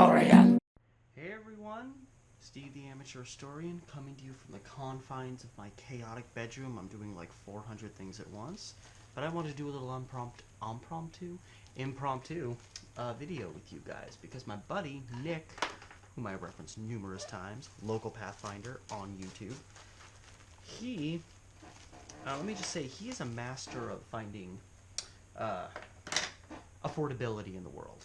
Historian. Hey everyone, Steve the Amateur Historian coming to you from the confines of my chaotic bedroom. I'm doing like 400 things at once, but I want to do a little impromptu video with you guys because my buddy Nick, whom I referenced numerous times, local Pathfinder on YouTube, he, let me just say, he is a master of finding affordability in the world.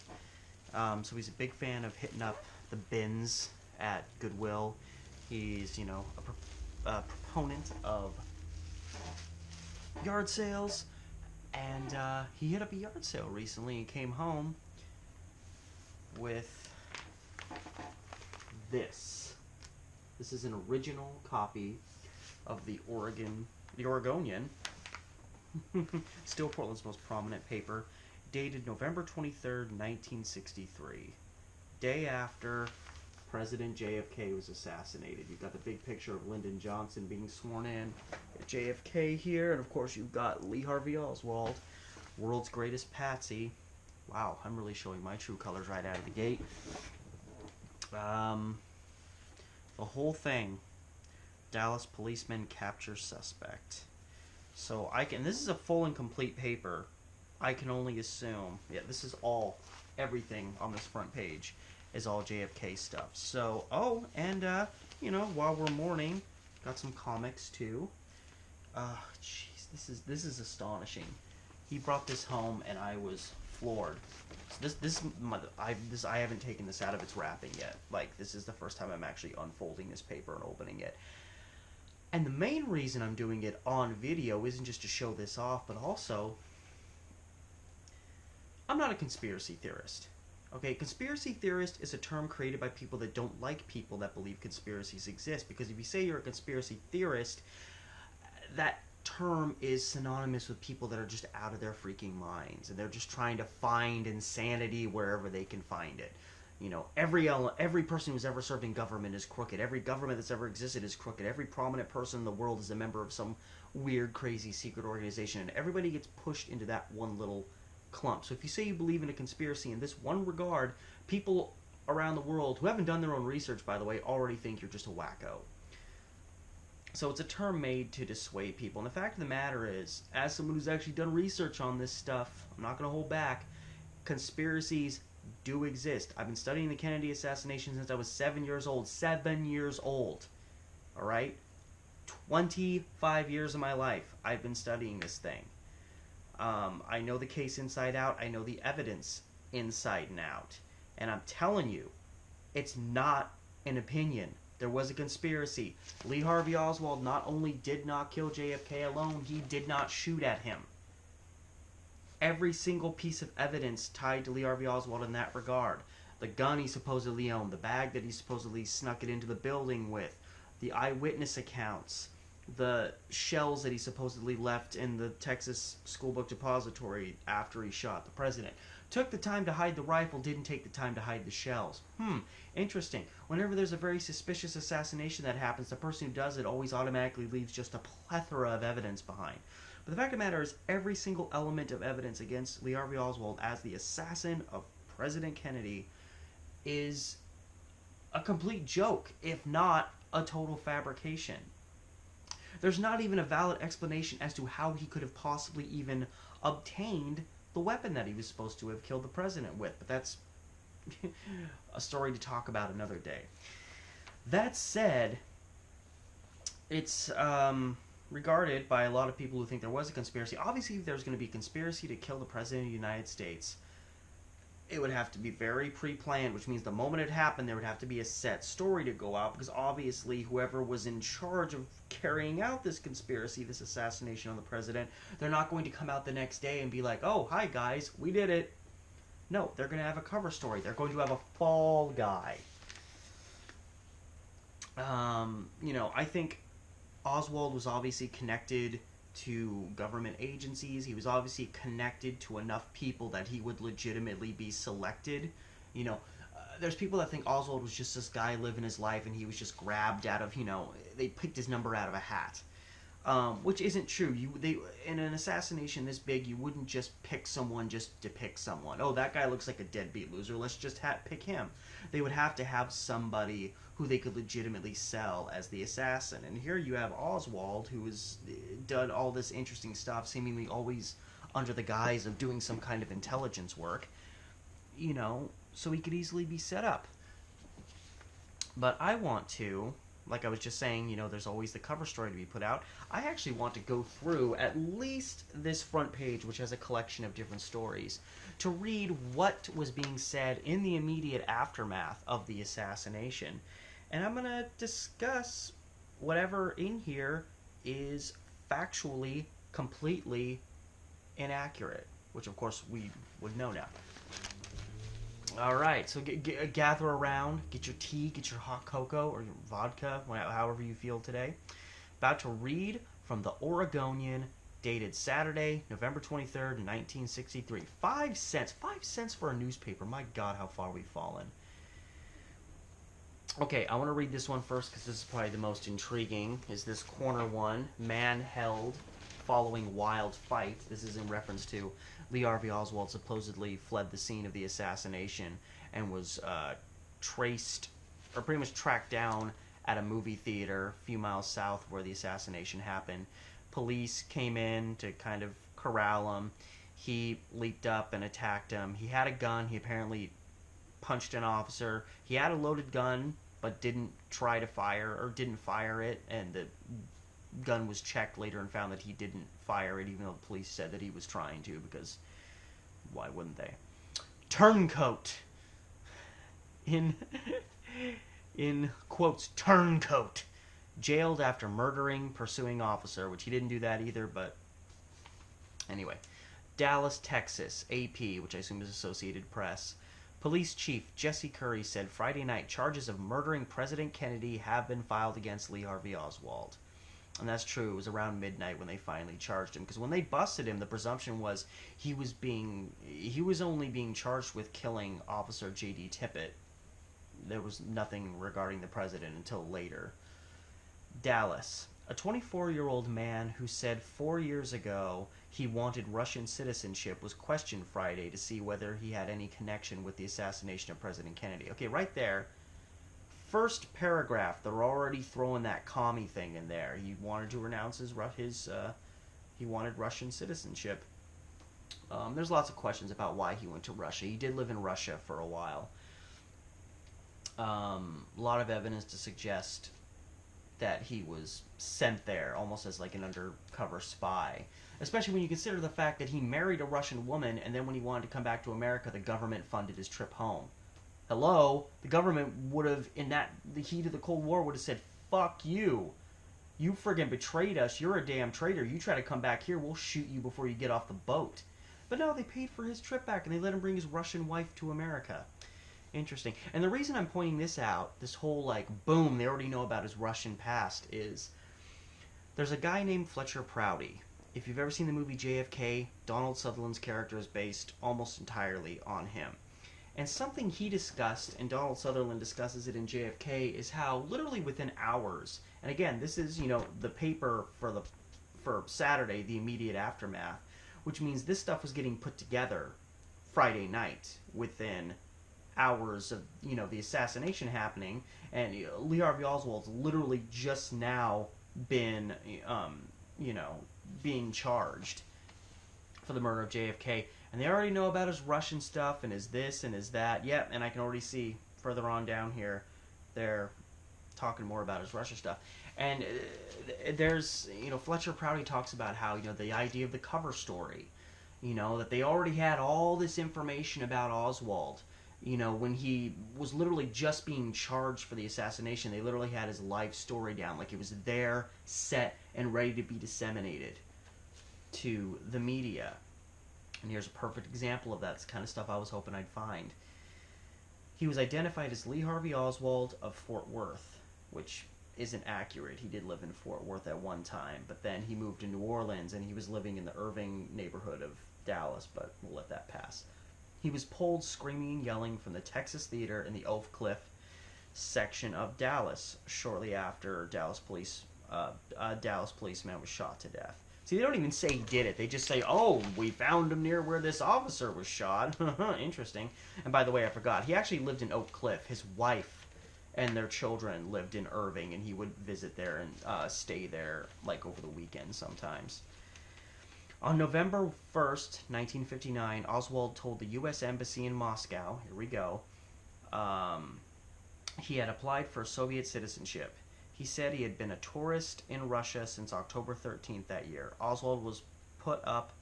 So he's a big fan of hitting up the bins at Goodwill. He's, a proponent of yard sales, and he hit up a yard sale recently and came home with this. This is an original copy of the Oregonian, still Portland's most prominent paper, dated November 23rd, 1963, day after President JFK was assassinated. You've got the big picture of Lyndon Johnson being sworn in at JFK here, and of course you've got Lee Harvey Oswald, world's greatest patsy. Wow, I'm really showing my true colors right out of the gate. The whole thing, Dallas policemen capture suspect. So this is a full and complete paper. I can only assume, this is everything on this front page is all JFK stuff. So, while we're mourning, got some comics too. Jeez, this is astonishing. He brought this home and I was floored. So I haven't taken this out of its wrapping yet. Like, this is the first time I'm actually unfolding this paper and opening it. And the main reason I'm doing it on video isn't just to show this off, but also, I'm not a conspiracy theorist. Okay, conspiracy theorist is a term created by people that don't like people that believe conspiracies exist. Because if you say you're a conspiracy theorist, that term is synonymous with people that are just out of their freaking minds. And they're just trying to find insanity wherever they can find it. You know, every person who's ever served in government is crooked. Every government that's ever existed is crooked. Every prominent person in the world is a member of some weird, crazy, secret organization. And everybody gets pushed into that one little clump. So if you say you believe in a conspiracy in this one regard, people around the world who haven't done their own research, by the way, already think you're just a wacko. So it's a term made to dissuade people. And the fact of the matter is, as someone who's actually done research on this stuff, I'm not going to hold back, conspiracies do exist. I've been studying the Kennedy assassination since I was 7 years old. 7 years old. Alright? 25 years of my life I've been studying this thing. I know the case inside out. I know the evidence inside and out. And I'm telling you, it's not an opinion. There was a conspiracy. Lee Harvey Oswald not only did not kill JFK alone, he did not shoot at him. Every single piece of evidence tied to Lee Harvey Oswald in that regard. The gun he supposedly owned, the bag that he supposedly snuck it into the building with, the eyewitness accounts, the shells that he supposedly left in the Texas school book depository after he shot the president. Took the time to hide the rifle, didn't take the time to hide the shells. Interesting. Whenever there's a very suspicious assassination that happens, the person who does it always automatically leaves just a plethora of evidence behind. But the fact of the matter is, every single element of evidence against Lee Harvey Oswald as the assassin of President Kennedy is a complete joke, if not a total fabrication. There's not even a valid explanation as to how he could have possibly even obtained the weapon that he was supposed to have killed the president with. But that's a story to talk about another day. That said, it's regarded by a lot of people who think there was a conspiracy. Obviously, if there's going to be a conspiracy to kill the president of the United States, it would have to be very pre-planned, which means the moment it happened, there would have to be a set story to go out, because obviously whoever was in charge of carrying out this conspiracy, this assassination on the president, they're not going to come out the next day and be like, oh, hi guys, we did it. No, they're going to have a cover story. They're going to have a fall guy. I think Oswald was obviously connected to government agencies. He was obviously connected to enough people that he would legitimately be selected. There's people that think Oswald was just this guy living his life and he was just grabbed out of, they picked his number out of a hat. which isn't true. They in an assassination this big, you wouldn't just pick someone just to pick someone. Oh, that guy looks like a deadbeat loser. Let's just pick him. They would have to have somebody who they could legitimately sell as the assassin. And here you have Oswald, who has done all this interesting stuff, seemingly always under the guise of doing some kind of intelligence work. So he could easily be set up. But I want to, like I was just saying, there's always the cover story to be put out. I actually want to go through at least this front page, which has a collection of different stories, to read what was being said in the immediate aftermath of the assassination. And I'm going to discuss whatever in here is factually completely inaccurate, which of course we would know now. Alright, so gather around, get your tea, get your hot cocoa or your vodka, however you feel today. About to read from the Oregonian, dated Saturday, November 23rd, 1963. 5 cents. 5 cents for a newspaper. My God, how far we've fallen. Okay, I want to read this one first because this is probably the most intriguing. Is this corner one, man held following wild fight. This is in reference to Lee Harvey Oswald supposedly fled the scene of the assassination and was traced, or pretty much tracked down at a movie theater a few miles south where the assassination happened. Police came in to kind of corral him. He leaped up and attacked him. He had a gun. He apparently punched an officer. He had a loaded gun, but didn't try to fire, or didn't fire it, and the gun was checked later and found that he didn't fire it, even though the police said that he was trying to, because why wouldn't they? Turncoat. In quotes, turncoat. Jailed after murdering pursuing officer, which he didn't do that either, but anyway. Dallas, Texas, AP, which I assume is Associated Press. Police Chief Jesse Curry said Friday night charges of murdering President Kennedy have been filed against Lee Harvey Oswald. And that's true. It was around midnight when they finally charged him. Because when they busted him, the presumption was he was only being charged with killing Officer J.D. Tippit. There was nothing regarding the president until later. Dallas. A 24-year-old man who said 4 years ago he wanted Russian citizenship was questioned Friday to see whether he had any connection with the assassination of President Kennedy. Okay, right there. First paragraph, they're already throwing that commie thing in there. He wanted to renounce he wanted Russian citizenship. There's lots of questions about why he went to Russia. He did live in Russia for a while. A lot of evidence to suggest that he was sent there almost as like an undercover spy. Especially when you consider the fact that he married a Russian woman, and then when he wanted to come back to America, the government funded his trip home. Hello? The government would have, in the heat of the Cold War, would have said, fuck you. You friggin' betrayed us. You're a damn traitor. You try to come back here, we'll shoot you before you get off the boat. But no, they paid for his trip back, and they let him bring his Russian wife to America. Interesting. And the reason I'm pointing this out, this whole, like, boom, they already know about his Russian past, is there's a guy named Fletcher Prouty. If you've ever seen the movie JFK, Donald Sutherland's character is based almost entirely on him. And something he discussed, and Donald Sutherland discusses it in JFK, is how literally within hours, and again, this is, the paper for Saturday, the immediate aftermath, which means this stuff was getting put together Friday night within hours of, the assassination happening, and Lee Harvey Oswald's literally just now been, being charged for the murder of JFK. And they already know about his Russian stuff and his this and his that. Yep, and I can already see further on down here they're talking more about his Russia stuff. And there's, Fletcher Prouty talks about how, the idea of the cover story, that they already had all this information about Oswald. When he was literally just being charged for the assassination, they literally had his life story down. Like it was there, set, and ready to be disseminated to the media. And here's a perfect example of that. It's the kind of stuff I was hoping I'd find. He was identified as Lee Harvey Oswald of Fort Worth, which isn't accurate. He did live in Fort Worth at one time, but then he moved to New Orleans, and he was living in the Irving neighborhood of Dallas, but we'll let that pass. He was pulled screaming and yelling from the Texas Theater in the Oak Cliff section of Dallas shortly after Dallas police a Dallas policeman was shot to death. See, they don't even say he did it. They just say, oh, we found him near where this officer was shot. Interesting. And by the way, I forgot. He actually lived in Oak Cliff. His wife and their children lived in Irving, and he would visit there and stay there, like, over the weekend sometimes. On November 1st, 1959, Oswald told the U.S. Embassy in Moscow, here we go, he had applied for Soviet citizenship. He said he had been a tourist in Russia since October 13th that year. Oswald put up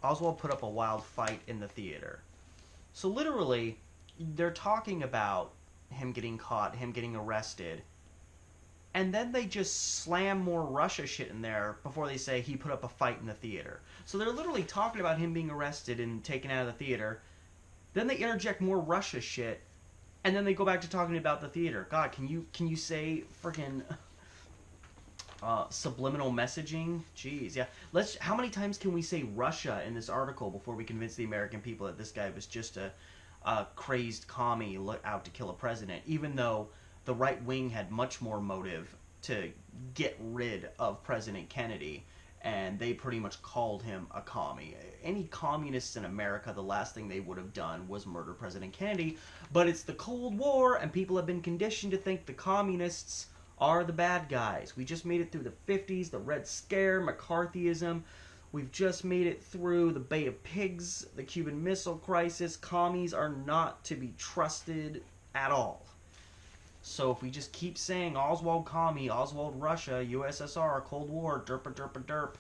a wild fight in the theater. So literally, they're talking about him getting caught, him getting arrested, and then they just slam more Russia shit in there before they say he put up a fight in the theater. So they're literally talking about him being arrested and taken out of the theater. Then they interject more Russia shit, and then they go back to talking about the theater. God, can you say freaking subliminal messaging? Jeez, yeah. How many times can we say Russia in this article before we convince the American people that this guy was just a crazed commie out to kill a president, even though the right wing had much more motive to get rid of President Kennedy, and they pretty much called him a commie. Any communists in America, the last thing they would have done was murder President Kennedy, but it's the Cold War, and people have been conditioned to think the communists are the bad guys. We just made it through the 50s, the Red Scare, McCarthyism. We've just made it through the Bay of Pigs, the Cuban Missile Crisis. Commies are not to be trusted at all. So if we just keep saying Oswald Commie, Oswald Russia, USSR, Cold War, derpa derpa derp,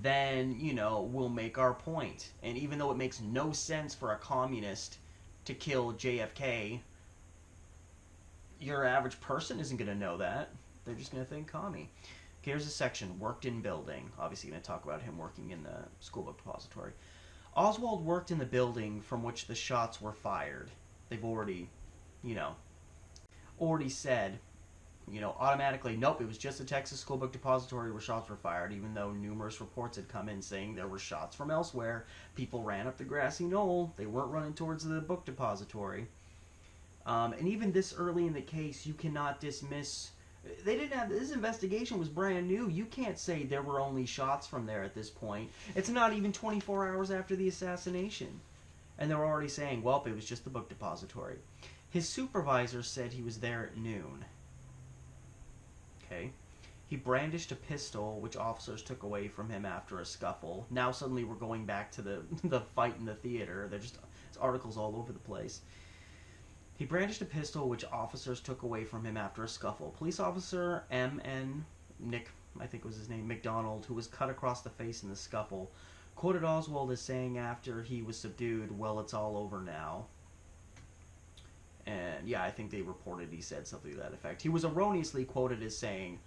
then, we'll make our point. And even though it makes no sense for a communist to kill JFK, your average person isn't going to know that. They're just going to think commie. Okay, here's a section, worked in building. Obviously going to talk about him working in the school book depository. Oswald worked in the building from which the shots were fired. They've already said, automatically, nope, it was just the Texas School Book Depository where shots were fired, even though numerous reports had come in saying there were shots from elsewhere. People ran up the grassy knoll. They weren't running towards the book depository. And even this early in the case, you cannot dismiss... This investigation was brand new. You can't say there were only shots from there at this point. It's not even 24 hours after the assassination. And they're already saying, well, it was just the book depository. His supervisor said he was there at noon. Okay. He brandished a pistol, which officers took away from him after a scuffle. Now suddenly we're going back to the fight in the theater. It's articles all over the place. He brandished a pistol, which officers took away from him after a scuffle. Police officer Nick, I think was his name, McDonald, who was cut across the face in the scuffle, quoted Oswald as saying after he was subdued, well, it's all over now. And yeah, I think they reported he said something to that effect. He was erroneously quoted as saying,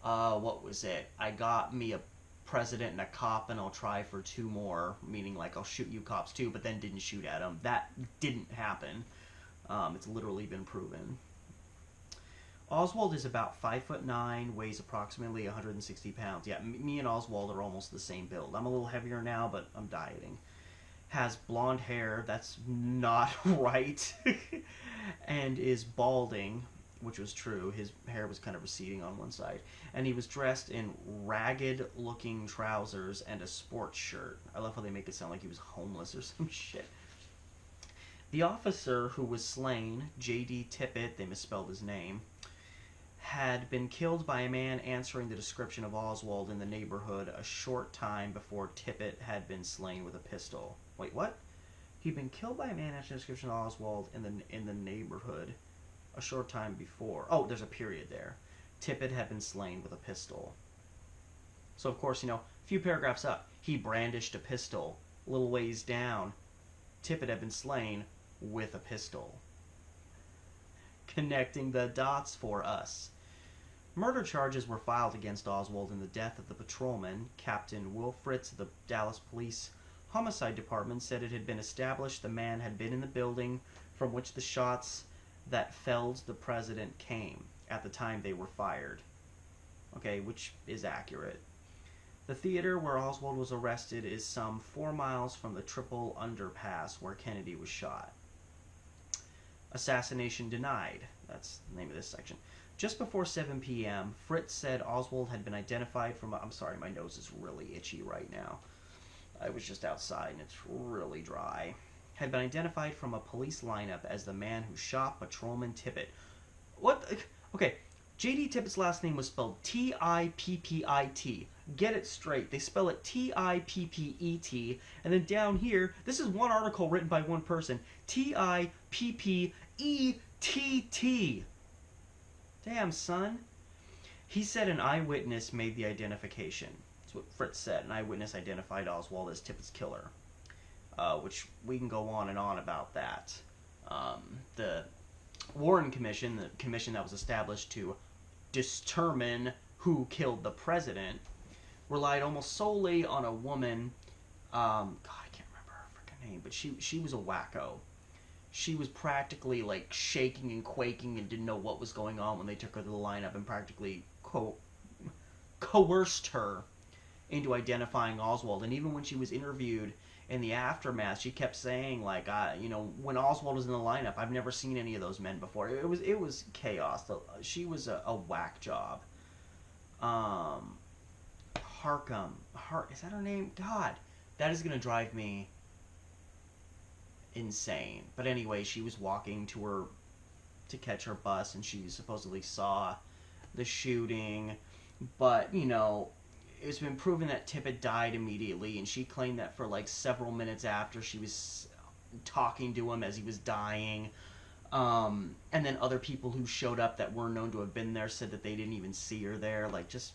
what was it? I got me a president and a cop, and I'll try for 2 more, meaning like I'll shoot you cops too, but then didn't shoot at him. That didn't happen. It's literally been proven. Oswald is about 5'9", weighs approximately 160 pounds. Yeah, me and Oswald are almost the same build. I'm a little heavier now, but I'm dieting. Has blonde hair, that's not right, and is balding, which was true. His hair was kind of receding on one side. And he was dressed in ragged-looking trousers and a sports shirt. I love how they make it sound like he was homeless or some shit. The officer who was slain, J.D. Tippit, they misspelled his name, had been killed by a man answering the description of Oswald in the neighborhood a short time before Tippit had been slain with a pistol. Wait, what? He'd been killed by a man answering the description of Oswald in the neighborhood a short time before. Oh, there's a period there. Tippit had been slain with a pistol. So, of course, a few paragraphs up, he brandished a pistol. A little ways down, Tippit had been slain with a pistol. Connecting the dots for us. Murder charges were filed against Oswald in the death of the patrolman. Captain Will Fritz of the Dallas Police Homicide Department said it had been established the man had been in the building from which the shots that felled the president came at the time they were fired. Okay, which is accurate. The theater where Oswald was arrested is some 4 miles from the Triple Underpass where Kennedy was shot. Assassination denied. That's the name of this section. Just before 7 p.m., Fritz said Oswald had been identified from... I'm sorry, my nose is really itchy right now. I was just outside and it's really dry. Had been identified from a police lineup as the man who shot Patrolman Tippit. What? Okay, J.D. Tippett's last name was spelled T-I-P-P-I-T. Get it straight. They spell it T-I-P-P-E-T. And then down here, this is one article written by one person. T-I-P-P-E-T-T. Damn, son. He said an eyewitness made the identification. That's what Fritz said. An eyewitness identified Oswald as Tippett's killer. Which we can go on and on about that. The Warren Commission, the commission that was established to determine who killed the president, relied almost solely on a woman. God, I can't remember her freaking name, but she was a wacko. She was practically like shaking and quaking and didn't know what was going on when they took her to the lineup and practically coerced her into identifying Oswald. And even when she was interviewed in the aftermath, she kept saying, like, when Oswald was in the lineup, I've never seen any of those men before. It was chaos. She was a whack job. Harkham. Is that her name? God, that is going to drive me insane. But anyway, she was walking to catch her bus, and she supposedly saw the shooting. But, it's been proven that Tippett died immediately, and she claimed that for like several minutes after she was talking to him as he was dying. And then other people who showed up that weren't known to have been there said that they didn't even see her there. Like, just...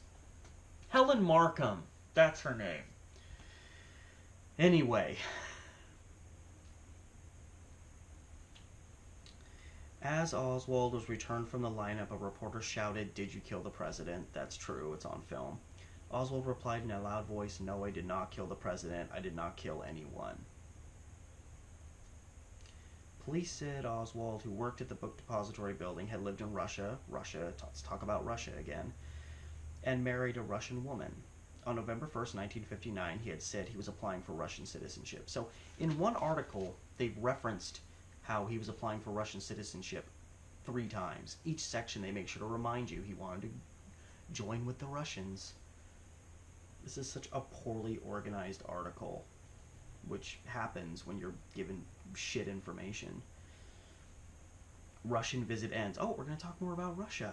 Helen Markham. That's her name. Anyway. As Oswald was returned from the lineup, a reporter shouted, "Did you kill the president?" That's true. It's on film. Oswald replied in a loud voice, "No, I did not kill the president. I did not kill anyone." Police said Oswald, who worked at the book depository building, had lived in Russia, let's talk about Russia again, and married a Russian woman. On November 1st, 1959, he had said he was applying for Russian citizenship. So, in one article, they've referenced how he was applying for Russian citizenship 3 times. Each section, they make sure to remind you he wanted to join with the Russians. This is such a poorly organized article, which happens when you're given shit information. Russian visit ends. Oh, we're going to talk more about Russia.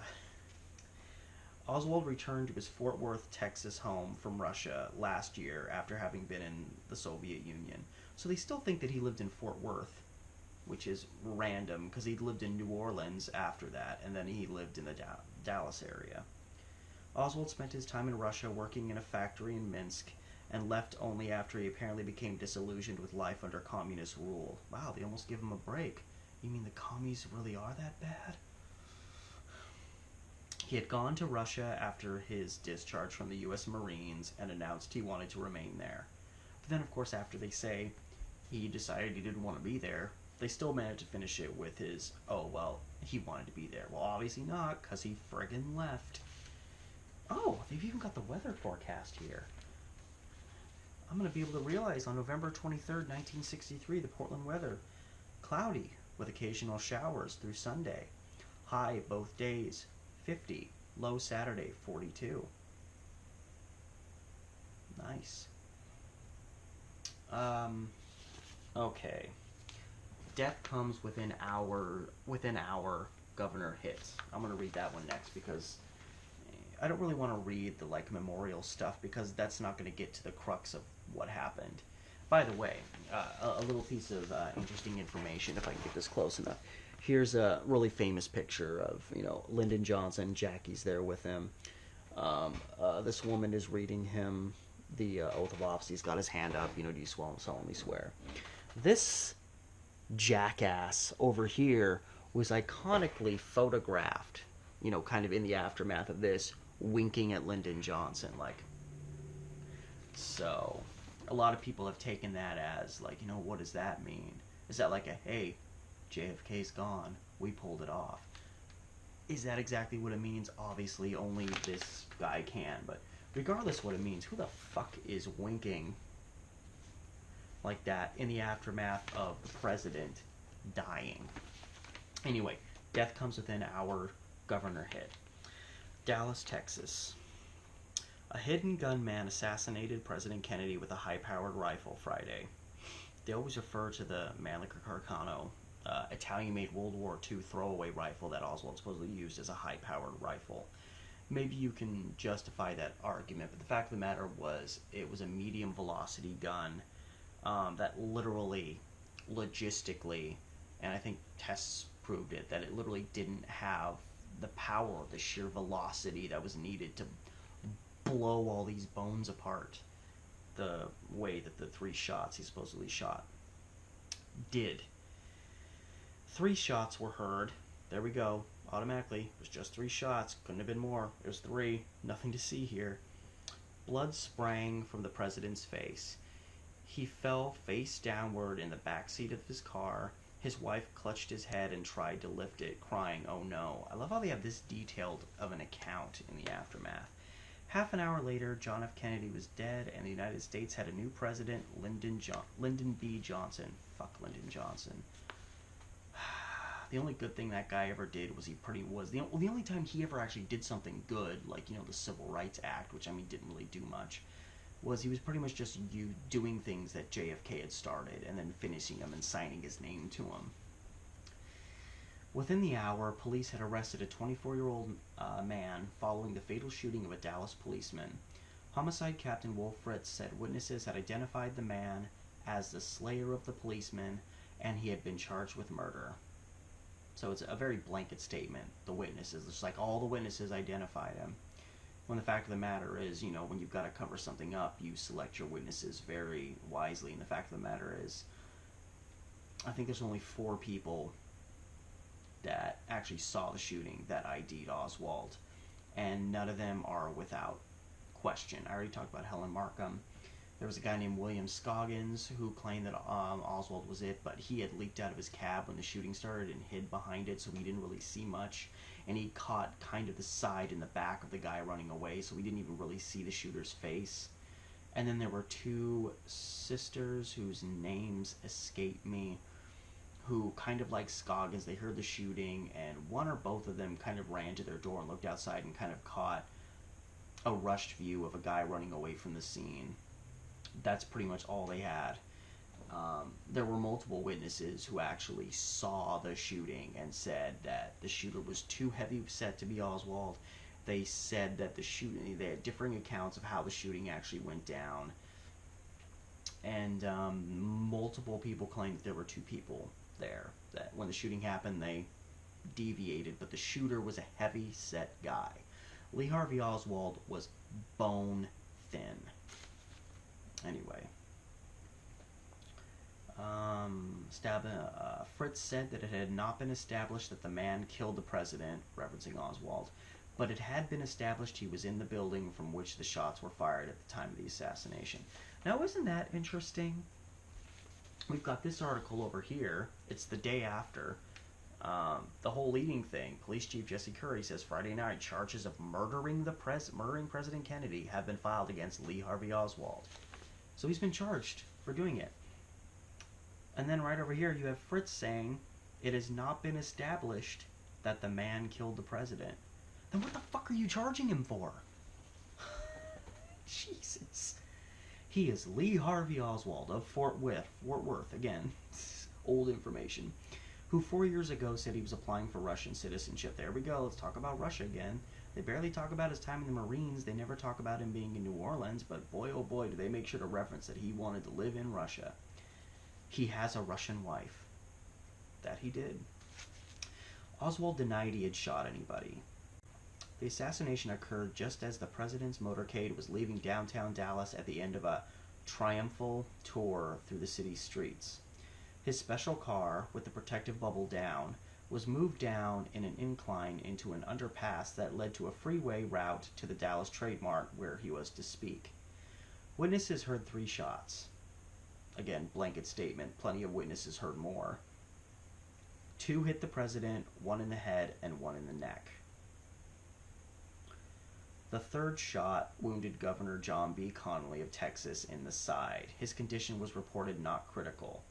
Oswald returned to his Fort Worth, Texas home from Russia last year after having been in the Soviet Union. So they still think that he lived in Fort Worth, which is random because he lived in New Orleans after that, and then he lived in the Dallas area. Oswald spent his time in Russia working in a factory in Minsk and left only after he apparently became disillusioned with life under communist rule. Wow, they almost give him a break. You mean the commies really are that bad? He had gone to Russia after his discharge from the U.S. Marines and announced he wanted to remain there. But then, of course, after they say he decided he didn't want to be there, they still managed to finish it with his, oh, well, he wanted to be there. Well, obviously not, because he friggin' left. Oh, they've even got the weather forecast here. I'm going to be able to realize on November 23rd, 1963, the Portland weather. Cloudy, with occasional showers through Sunday. High both days, 50. Low Saturday, 42. Nice. Okay. Death comes within hour, Governor hits. I'm going to read that one next because I don't really want to read the memorial stuff because that's not going to get to the crux of what happened. By the way, a little piece of interesting information, if I can get this close enough. Here's a really famous picture of, Lyndon Johnson. Jackie's there with him. This woman is reading him the oath of office. He's got his hand up, do you solemnly swear? This jackass over here was iconically photographed, kind of in the aftermath of this, winking at Lyndon Johnson, So, a lot of people have taken that as, what does that mean? Is that like a, hey, JFK's gone, we pulled it off? Is that exactly what it means? Obviously, only this guy can, but regardless what it means, who the fuck is winking like that in the aftermath of the president dying? Anyway, death comes within our Governor hit. Dallas, Texas. A hidden gunman assassinated President Kennedy with a high-powered rifle Friday. They always refer to the Mannlicher Carcano, Italian-made World War II throwaway rifle that Oswald supposedly used as a high-powered rifle. Maybe you can justify that argument, but the fact of the matter was it was a medium-velocity gun that literally, logistically, and I think tests proved it, that it literally didn't have the power, the sheer velocity that was needed to blow all these bones apart the way that the 3 shots he supposedly shot did. 3 shots were heard. There we go. Automatically. It was just 3 shots. Couldn't have been more. It was 3. Nothing to see here. Blood sprang from the president's face. He fell face downward in the back seat of his car. His wife clutched his head and tried to lift it, crying, "Oh no." I love how they have this detailed of an account in the aftermath. Half an hour later, John F. Kennedy was dead, and the United States had a new president, Lyndon B. Johnson. Fuck Lyndon Johnson. The only good thing that guy ever did was the only time he ever actually did something good, like, you know, the Civil Rights Act, which, I mean, didn't really do much, was he was pretty much just doing things that JFK had started and then finishing them and signing his name to them. Within the hour, police had arrested a 24-year-old man following the fatal shooting of a Dallas policeman. Homicide Captain Wolf Fritz said witnesses had identified the man as the slayer of the policeman, and he had been charged with murder. So it's a very blanket statement, the witnesses. It's like all the witnesses identified him. When the fact of the matter is, you know, when you've got to cover something up, you select your witnesses very wisely. And the fact of the matter is, I think there's only 4 people that actually saw the shooting that ID'd Oswald, and none of them are without question. I already talked about Helen Markham. There was a guy named William Scoggins who claimed that Oswald was it, but he had leaked out of his cab when the shooting started and hid behind it, so he didn't really see much. And he caught kind of the side and the back of the guy running away, so we didn't even really see the shooter's face. And then there were 2 sisters whose names escape me, who, kind of like Scoggins, they heard the shooting, and one or both of them kind of ran to their door and looked outside and kind of caught a rushed view of a guy running away from the scene. That's pretty much all they had. There were multiple witnesses who actually saw the shooting and said that the shooter was too heavy set to be Oswald. They said that they had differing accounts of how the shooting actually went down. And multiple people claimed that there were 2 people there. That when the shooting happened, they deviated, but the shooter was a heavy-set guy. Lee Harvey Oswald was bone thin. Anyway. Fritz said that it had not been established that the man killed the president, referencing Oswald, but it had been established he was in the building from which the shots were fired at the time of the assassination. Now, isn't that interesting? We've got this article over here. It's the day after. The whole leading thing. Police Chief Jesse Curry says Friday night charges of murdering President Kennedy have been filed against Lee Harvey Oswald. So he's been charged for doing it. And then right over here you have Fritz saying it has not been established that the man killed the president. Then what the fuck are you charging him for? Jesus. He is Lee Harvey Oswald of Fort Worth, again, old information, who 4 years ago said he was applying for Russian citizenship. There we go, let's talk about Russia again. They barely talk about his time in the Marines, they never talk about him being in New Orleans, but boy oh boy do they make sure to reference that he wanted to live in Russia. He has a Russian wife. That he did. Oswald denied he had shot anybody. The assassination occurred just as the president's motorcade was leaving downtown Dallas at the end of a triumphal tour through the city's streets. His special car, with the protective bubble down, was moved down in an incline into an underpass that led to a freeway route to the Dallas Trade Mart where he was to speak. Witnesses heard 3 shots. Again, blanket statement. Plenty of witnesses heard more. 2 hit the president, 1 in the head and 1 in the neck. The 3rd shot wounded Governor John B. Connally of Texas in the side. His condition was reported not critical.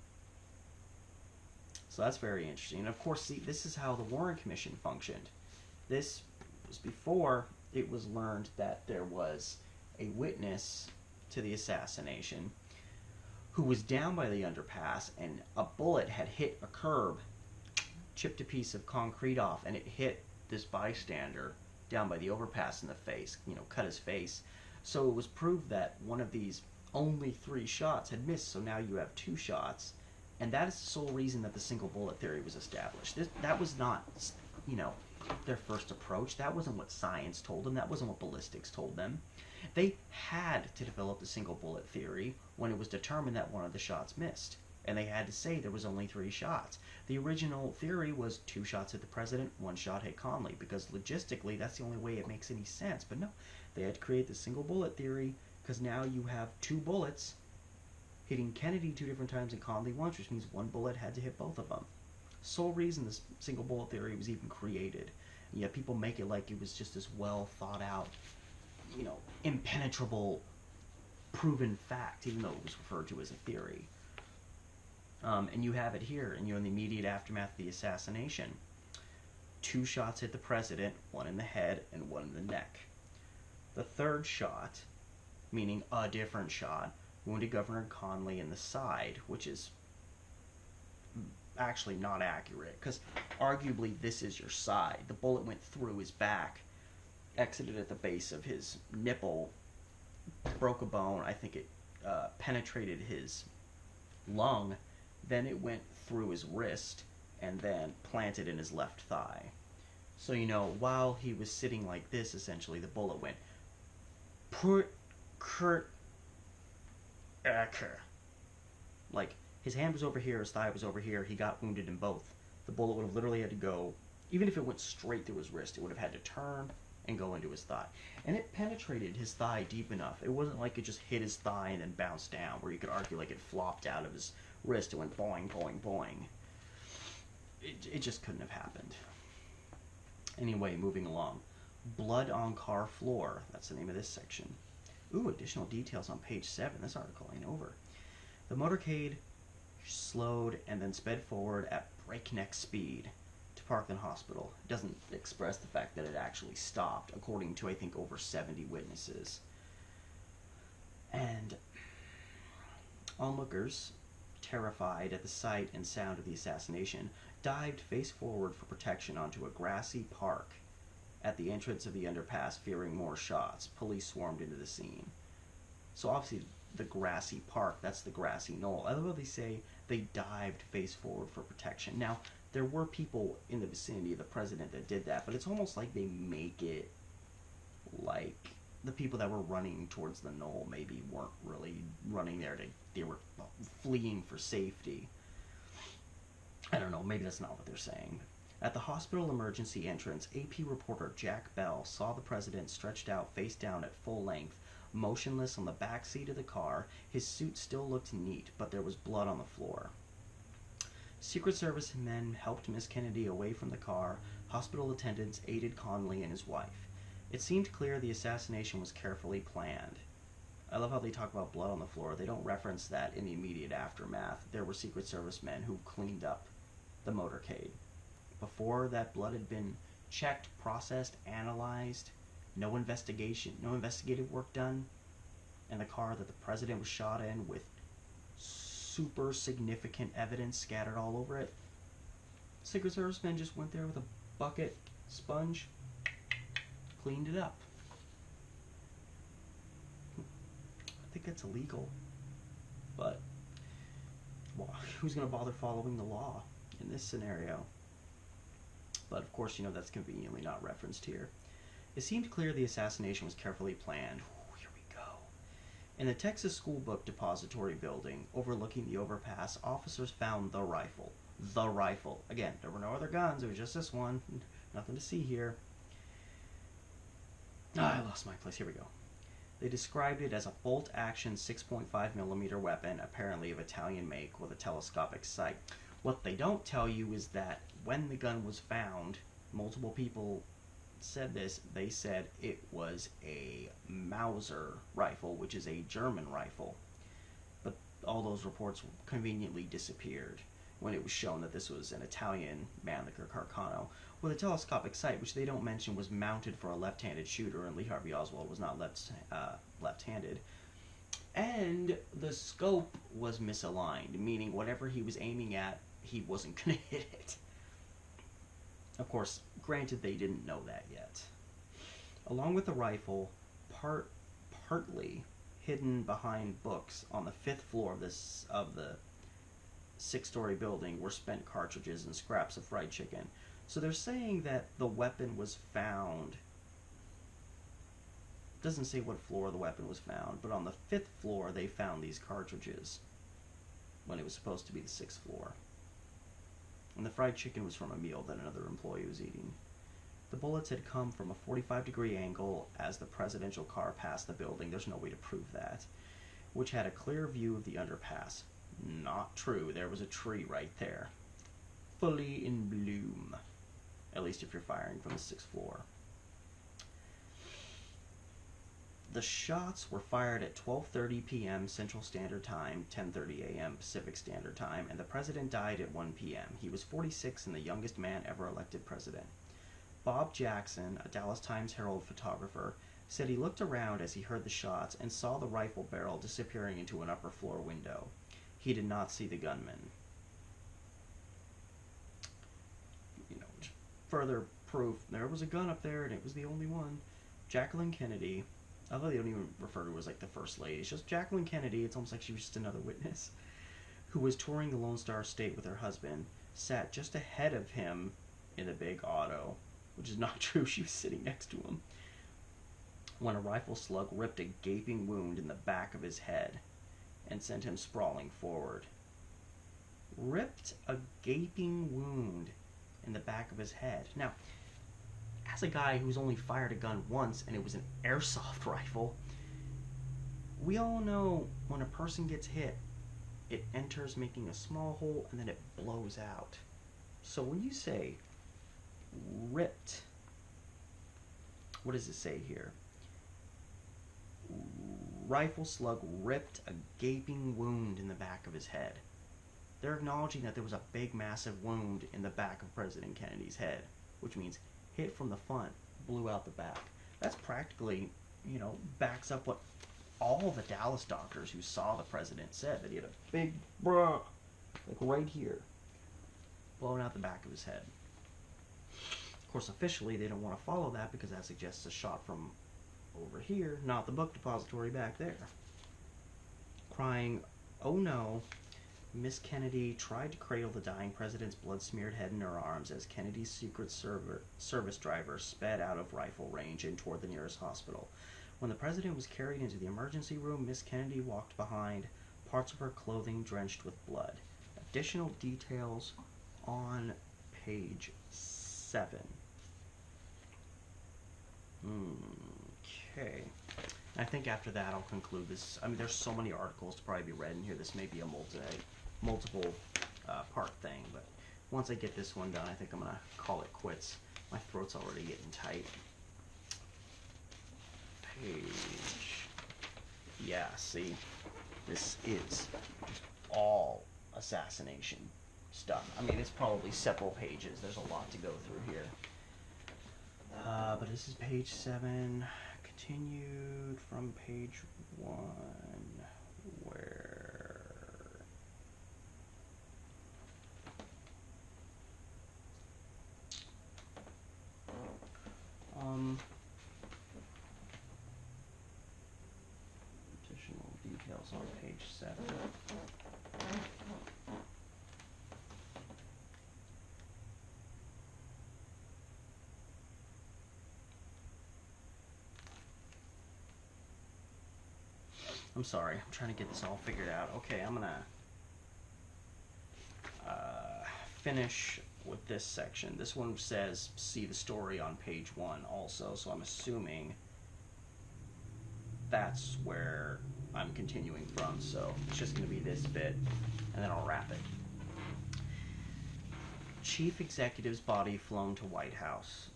So that's very interesting. And of course, see, this is how the Warren Commission functioned. This was before it was learned that there was a witness to the assassination who was down by the underpass, and a bullet had hit a curb, chipped a piece of concrete off, and it hit this bystander down by the overpass in the face, cut his face. So it was proved that one of these only 3 shots had missed, so now you have 2 shots, and that is the sole reason that the single bullet theory was established. That was not, their first approach. That wasn't what science told them. That wasn't what ballistics told them. They had to develop the single bullet theory when it was determined that one of the shots missed. And they had to say there was only 3 shots. The original theory was 2 shots hit the president, 1 shot hit Conley, because logistically that's the only way it makes any sense. But no, they had to create the single bullet theory because now you have 2 bullets hitting Kennedy 2 different times and Conley once, which means 1 bullet had to hit both of them. Sole reason this single bullet theory was even created. And yet people make it like it was just this well thought out, impenetrable, proven fact, even though it was referred to as a theory. And you have it here, and in the immediate aftermath of the assassination. 2 shots hit the president, 1 in the head and 1 in the neck. The 3rd shot, meaning a different shot, wounded Governor Conley in the side, which is actually not accurate, because arguably this is your side. The bullet went through his back, exited at the base of his nipple, broke a bone. I think it penetrated his lung, then it went through his wrist, and then planted in his left thigh. So, while he was sitting like this, essentially, the bullet went Kurt Ecker. Like, his hand was over here, his thigh was over here, he got wounded in both. The bullet would have literally had to go, even if it went straight through his wrist, it would have had to turn and go into his thigh. And it penetrated his thigh deep enough. It wasn't like it just hit his thigh and then bounced down, where you could argue like it flopped out of his wrist. It went boing, boing, boing. It just couldn't have happened. Anyway, moving along. Blood on car floor. That's the name of this section. Ooh, additional details on page 7. This article ain't over. The motorcade slowed and then sped forward at breakneck speed to Parkland Hospital. It doesn't express the fact that it actually stopped, according to, I think, over 70 witnesses. And onlookers, terrified at the sight and sound of the assassination, dived face forward for protection onto a grassy park at the entrance of the underpass, fearing more shots. Police swarmed into the scene. So obviously the grassy park, that's the grassy knoll. I love how they say they dived face forward for protection. Now, there were people in the vicinity of the president that did that, but it's almost like they make it like the people that were running towards the knoll maybe weren't really running there. They were fleeing for safety. I don't know, maybe that's not what they're saying. At the hospital emergency entrance, AP reporter Jack Bell saw the president stretched out face down at full length, motionless on the back seat of the car. His suit still looked neat, but there was blood on the floor. Secret Service men helped Miss Kennedy away from the car. Hospital attendants aided Conley and his wife. It seemed clear the assassination was carefully planned. I love how they talk about blood on the floor. They don't reference that in the immediate aftermath. There were Secret Service men who cleaned up the motorcade. Before that blood had been checked, processed, analyzed, no investigative work done, and the car that the president was shot in with super significant evidence scattered all over it. Secret Service men just went there with a bucket, sponge, cleaned it up. I think that's illegal, but well, who's going to bother following the law in this scenario? But of course, that's conveniently not referenced here. It seemed clear the assassination was carefully planned. Ooh, here we go. In the Texas School Book Depository building overlooking the overpass, officers found the rifle. The rifle. Again, there were no other guns. It was just this one. Nothing to see here. I lost my place. Here we go. They described it as a bolt-action 6.5mm weapon, apparently of Italian make, with a telescopic sight. What they don't tell you is that when the gun was found, multiple people said this. They said it was a Mauser rifle, which is a German rifle. But all those reports conveniently disappeared. when it was shown that this was an Italian Mannlicher Carcano with a telescopic sight, which they don't mention was mounted for a left-handed shooter, and Lee Harvey Oswald was not left-handed. And the scope was misaligned, meaning whatever he was aiming at, he wasn't going to hit it. Of course, granted, they didn't know that yet. Along with the rifle, partly hidden behind books on the 5th floor of the 6-story building were spent cartridges and scraps of fried chicken. So they're saying that the weapon was found. Doesn't say what floor the weapon was found, but on the 5th floor they found these cartridges when it was supposed to be the 6th floor. And the fried chicken was from a meal that another employee was eating. The bullets had come from a 45-degree angle as the presidential car passed the building. There's no way to prove that. Which had a clear view of the underpass. Not true. There was a tree right there. Fully in bloom. At least if you're firing from the 6th floor. The shots were fired at 12:30 p.m. Central Standard Time, 10:30 a.m. Pacific Standard Time, and the president died at 1 p.m. He was 46 and the youngest man ever elected president. Bob Jackson, a Dallas Times-Herald photographer, said he looked around as he heard the shots and saw the rifle barrel disappearing into an upper floor window. He did not see the gunman. Further proof, there was a gun up there and it was the only one. Jacqueline Kennedy, although they don't even refer to her as like the first lady, it's just Jacqueline Kennedy, it's almost like she was just another witness, who was touring the Lone Star State with her husband, sat just ahead of him in the big auto, which is not true, she was sitting next to him, when a rifle slug ripped a gaping wound in the back of his head and sent him sprawling forward. Ripped a gaping wound in the back of his head. Now, as a guy who's only fired a gun once and it was an airsoft rifle, we all know when a person gets hit, it enters making a small hole and then it blows out. So when you say ripped, what does it say here? Rifle slug ripped a gaping wound in the back of his head. They're acknowledging that there was a big, massive wound in the back of President Kennedy's head, which means hit from the front, blew out the back. That's practically, backs up what all the Dallas doctors who saw the president said, that he had a big, like right here, blowing out the back of his head. Of course, officially, they don't want to follow that because that suggests a shot from over here, not the book depository back there. Crying, "Oh no," Miss Kennedy tried to cradle the dying president's blood-smeared head in her arms as Kennedy's Secret Service driver sped out of rifle range and toward the nearest hospital. When the president was carried into the emergency room, Miss Kennedy walked behind, parts of her clothing drenched with blood. Additional details on page 7. Okay. I think after that I'll conclude this. I mean, there's so many articles to probably be read in here. This may be a multiple part thing, but once I get this one done, I think I'm gonna call it quits. My throat's already getting tight. Page. Yeah, see, this is just all assassination stuff. I mean, it's probably several pages. There's a lot to go through here. But this is page 7. Continued from page 1, where additional details on page 7. I'm sorry, I'm trying to get this all figured out. Okay, I'm gonna finish with this section. This one says see the story on page 1 also, so I'm assuming that's where I'm continuing from. So it's just gonna be this bit, and then I'll wrap it. Chief Executive's body flown to White House.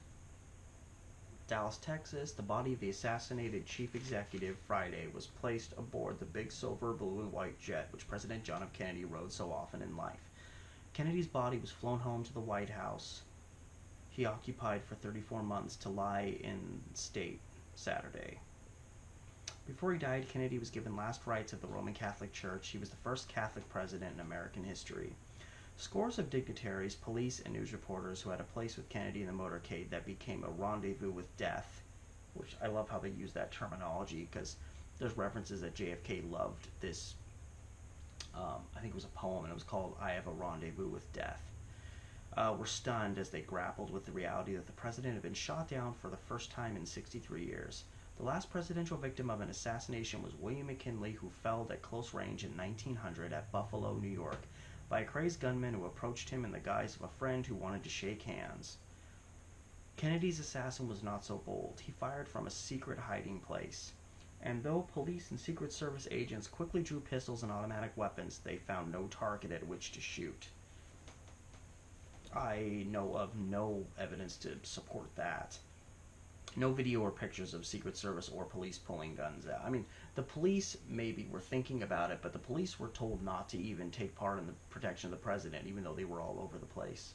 Dallas, Texas, the body of the assassinated chief executive Friday was placed aboard the big silver, blue, and white jet which President John F. Kennedy rode so often in life. Kennedy's body was flown home to the White House. He occupied for 34 months to lie in state Saturday. Before he died, Kennedy was given last rites of the Roman Catholic Church. He was the first Catholic president in American history. Scores of dignitaries, police, and news reporters who had a place with Kennedy in the motorcade that became a rendezvous with death, which I love how they use that terminology because there's references that JFK loved this. I think it was a poem, and it was called I Have a Rendezvous with Death. Were stunned as they grappled with the reality that the president had been shot down for the first time in 63 years. The last presidential victim of an assassination was William McKinley, who fell at close range in 1900 at Buffalo, New York, by a crazed gunman who approached him in the guise of a friend who wanted to shake hands. Kennedy's assassin was not so bold. He fired from a secret hiding place. And though police and Secret Service agents quickly drew pistols and automatic weapons, they found no target at which to shoot. I know of no evidence to support that. No video or pictures of Secret Service or police pulling guns out. I mean, the police maybe were thinking about it, but the police were told not to even take part in the protection of the president, even though they were all over the place.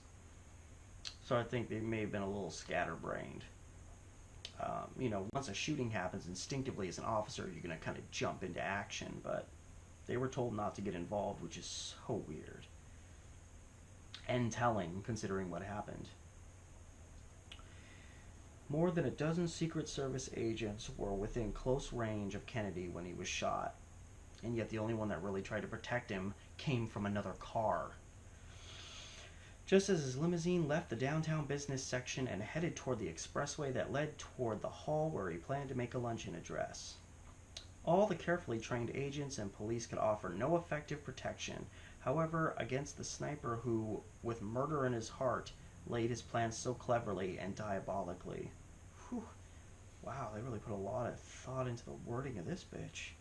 So I think they may have been a little scatterbrained. Once a shooting happens, instinctively as an officer, you're going to kind of jump into action, but they were told not to get involved, which is so weird. And telling, considering what happened. More than a dozen Secret Service agents were within close range of Kennedy when he was shot, and yet the only one that really tried to protect him came from another car. Just as his limousine left the downtown business section and headed toward the expressway that led toward the hall where he planned to make a luncheon address. All the carefully trained agents and police could offer no effective protection, however, against the sniper who, with murder in his heart, laid his plans so cleverly and diabolically. Whew. Wow, they really put a lot of thought into the wording of this bitch.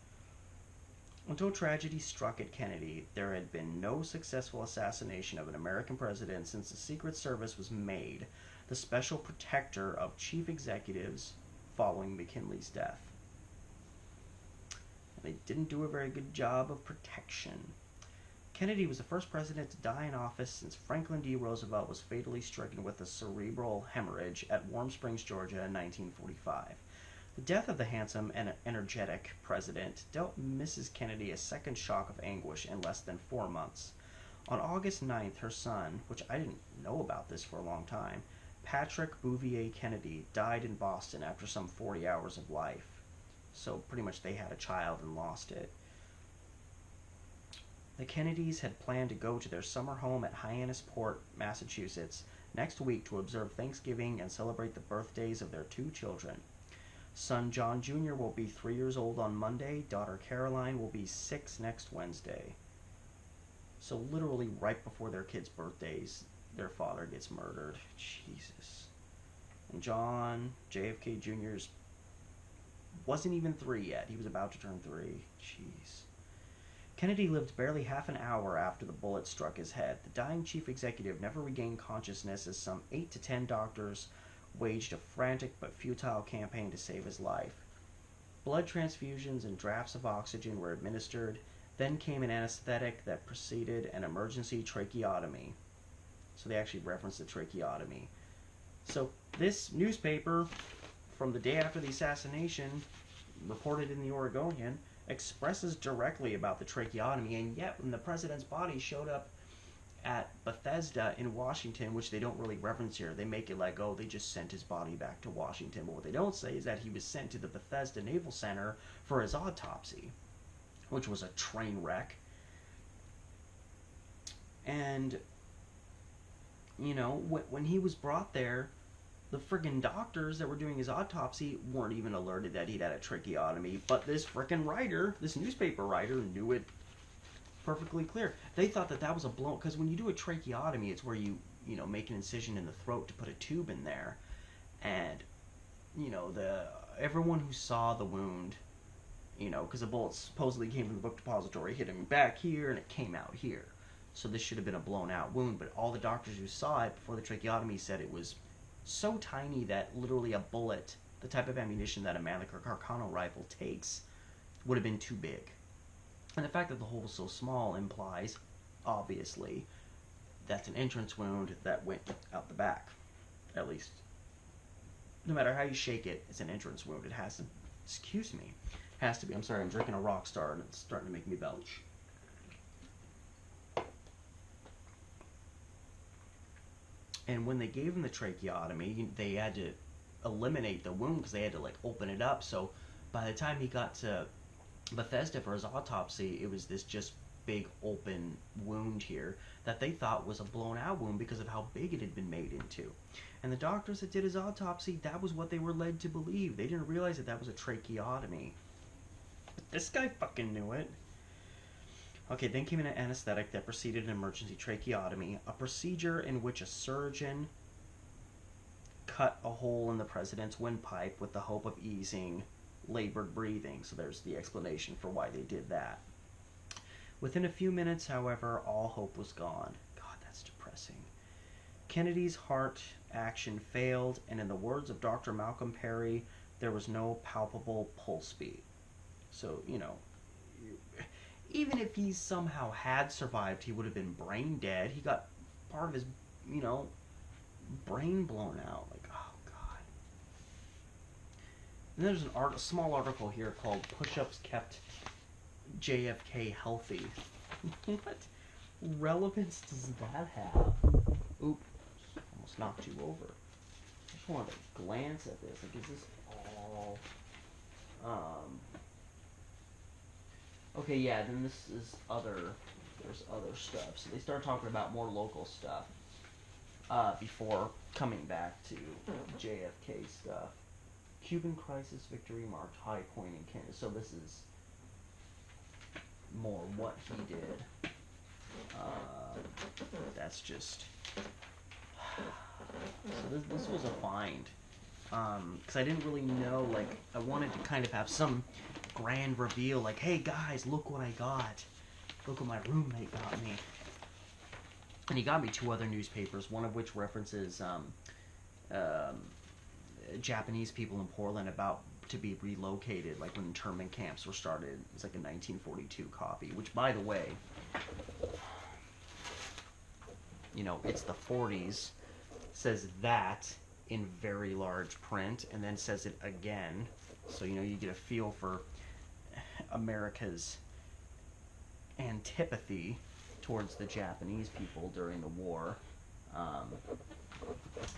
Until tragedy struck at Kennedy, there had been no successful assassination of an American president since the Secret Service was made the special protector of chief executives following McKinley's death. And they didn't do a very good job of protection. Kennedy was the first president to die in office since Franklin D. Roosevelt was fatally stricken with a cerebral hemorrhage at Warm Springs, Georgia in 1945. The death of the handsome and energetic president dealt Mrs. Kennedy a second shock of anguish in less than 4 months. On August 9th, her son, which I didn't know about this for a long time, Patrick Bouvier Kennedy, died in Boston after some 40 hours of life. So pretty much they had a child and lost it. The Kennedys had planned to go to their summer home at Hyannisport, Massachusetts, next week to observe Thanksgiving and celebrate the birthdays of their 2 children. Son John Jr. will be 3 years old on Monday. Daughter Caroline will be 6 next Wednesday. So literally right before their kids' birthdays, their father gets murdered. Jesus. And John, JFK Jr.'s wasn't even 3 yet. He was about to turn 3. Jeez. Kennedy lived barely half an hour after the bullet struck his head. The dying chief executive never regained consciousness as some 8 to 10 doctors waged a frantic but futile campaign to save his life. Blood transfusions and drafts of oxygen were administered. Then came an anesthetic that preceded an emergency tracheotomy. So they actually referenced the tracheotomy. So this newspaper from the day after the assassination, reported in the Oregonian, expresses directly about the tracheotomy, and yet when the president's body showed up at Bethesda in Washington, which they don't really reference here, they make it like, oh, they just sent his body back to Washington, but what they don't say is that he was sent to the Bethesda Naval Center for his autopsy, which was a train wreck. And, when he was brought there, the friggin' doctors that were doing his autopsy weren't even alerted that he'd had a tracheotomy, but this frickin' writer, this newspaper writer, knew it perfectly clear. They thought that that was a blown, because when you do a tracheotomy, it's where you make an incision in the throat to put a tube in there, and, everyone who saw the wound, because the bullet supposedly came from the book depository, hit him back here, and it came out here. So this should have been a blown out wound, but all the doctors who saw it before the tracheotomy said it was so tiny that literally a bullet, the type of ammunition that a Malik or Carcano rifle takes, would have been too big. And the fact that the hole was so small implies, obviously, that's an entrance wound that went out the back. At least, no matter how you shake it, it's an entrance wound. It has to, excuse me, has to be. I'm sorry, I'm drinking a rock star and it's starting to make me belch. And when they gave him the tracheotomy, they had to eliminate the wound because they had to like open it up. So by the time he got to Bethesda for his autopsy, it was this just big open wound here that they thought was a blown out wound because of how big it had been made into. And the doctors that did his autopsy, that was what they were led to believe. They didn't realize that that was a tracheotomy. But this guy fucking knew it. Okay, then came an anesthetic that preceded an emergency tracheotomy, a procedure in which a surgeon cut a hole in the president's windpipe with the hope of easing labored breathing. So there's the explanation for why they did that. Within a few minutes, however, all hope was gone. God, that's depressing. Kennedy's heart action failed, and in the words of Dr. Malcolm Perry, there was no palpable pulse beat. So, you know, even if he somehow had survived, he would have been brain dead. He got part of his, you know, brain blown out. Like, oh, God. And there's a small article here called Push-Ups Kept JFK Healthy. What relevance does that have? Oop. Almost knocked you over. I just wanted to glance at this. Like, is this all... Okay, yeah, then this is there's other stuff. So they start talking about more local stuff before coming back to JFK stuff. Cuban Crisis Victory marked high point in Canada. So this is more what he did. That's just... So this was a find. Because I didn't really know, like, I wanted to kind of have some grand reveal, like, hey guys, look what I got. Look what my roommate got me. And he got me 2 other newspapers, one of which references Japanese people in Portland about to be relocated, like when internment camps were started. It's like a 1942 copy, which, by the way, you know, it's the 40s, says that in very large print, and then says it again, so, you know, you get a feel for America's antipathy towards the Japanese people during the war.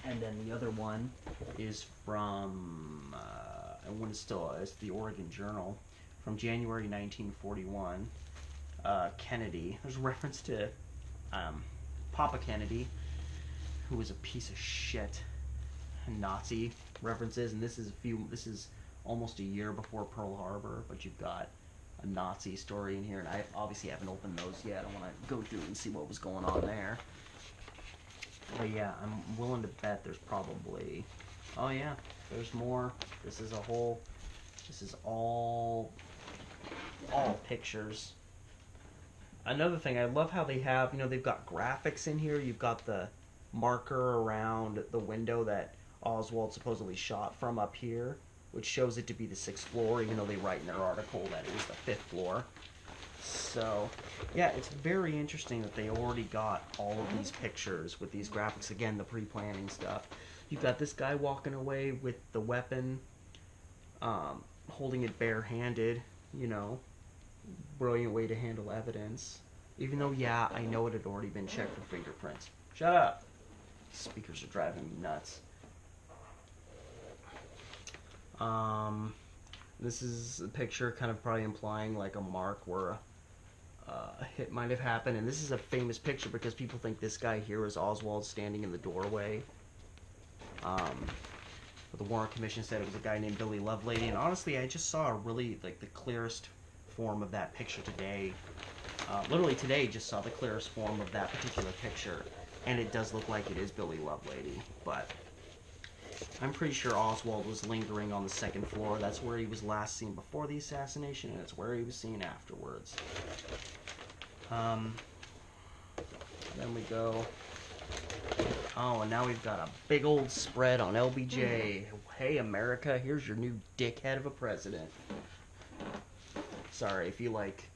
And then the other one is from, it's the Oregon Journal, from January 1941. Kennedy. There's a reference to Papa Kennedy, who was a piece of shit. Nazi references, and this is almost a year before Pearl Harbor, but you've got a Nazi story in here, and I obviously haven't opened those yet. I want to go through and see what was going on there. But yeah, I'm willing to bet there's probably... Oh yeah, there's more. This is all pictures. Another thing, I love how they have, you know, they've got graphics in here. You've got the marker around the window that Oswald supposedly shot from up here, which shows it to be the 6th floor, even though they write in their article that it was the 5th floor. So, yeah, it's very interesting that they already got all of these pictures with these graphics. Again, the pre-planning stuff. You've got this guy walking away with the weapon, holding it barehanded, you know. Brilliant way to handle evidence. Even though, yeah, I know it had already been checked for fingerprints. Shut up! Speakers are driving me nuts. This is a picture kind of probably implying like a mark where a hit might have happened, and this is a famous picture because people think this guy here is Oswald standing in the doorway. But the Warren Commission said it was a guy named Billy Lovelady, and honestly, I just saw a really, like, the clearest form of that picture today. Literally today, just saw the clearest form of that particular picture, and it does look like it is Billy Lovelady, but I'm pretty sure Oswald was lingering on the 2nd floor. That's where he was last seen before the assassination, and it's where he was seen afterwards. Then we go... Oh, and now we've got a big old spread on LBJ. Hey, America, here's your new dickhead of a president. Sorry if you like...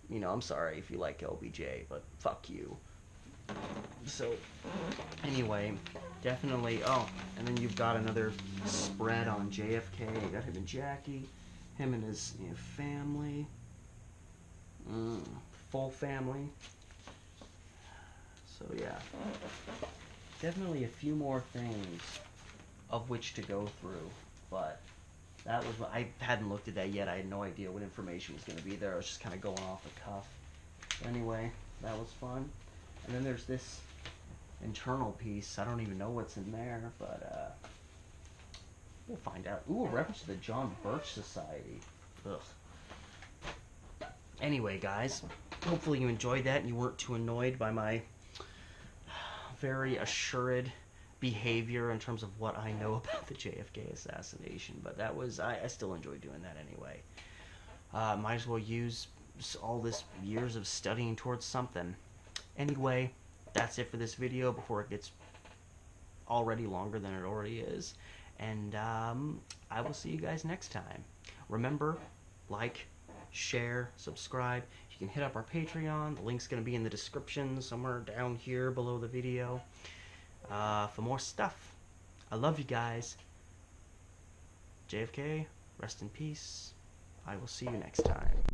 You know, I'm sorry if you like LBJ, but fuck you. So, anyway, definitely. Oh, and then you've got another spread on JFK. You got him and Jackie, him and his family, full family. So yeah, definitely a few more things of which to go through, but that was what I hadn't looked at that yet. I had no idea what information was going to be there. I was just kind of going off the cuff. But anyway, that was fun. And then there's this internal piece. I don't even know what's in there, but we'll find out. Ooh, a reference to the John Birch Society. Ugh. Anyway, guys, hopefully you enjoyed that and you weren't too annoyed by my very assured behavior in terms of what I know about the JFK assassination. But that was, I still enjoy doing that anyway. Might as well use all this years of studying towards something. Anyway, that's it for this video before it gets already longer than it already is. And I will see you guys next time. Remember, like, share, subscribe. You can hit up our Patreon. The link's going to be in the description somewhere down here below the video for more stuff. I love you guys. JFK, rest in peace. I will see you next time.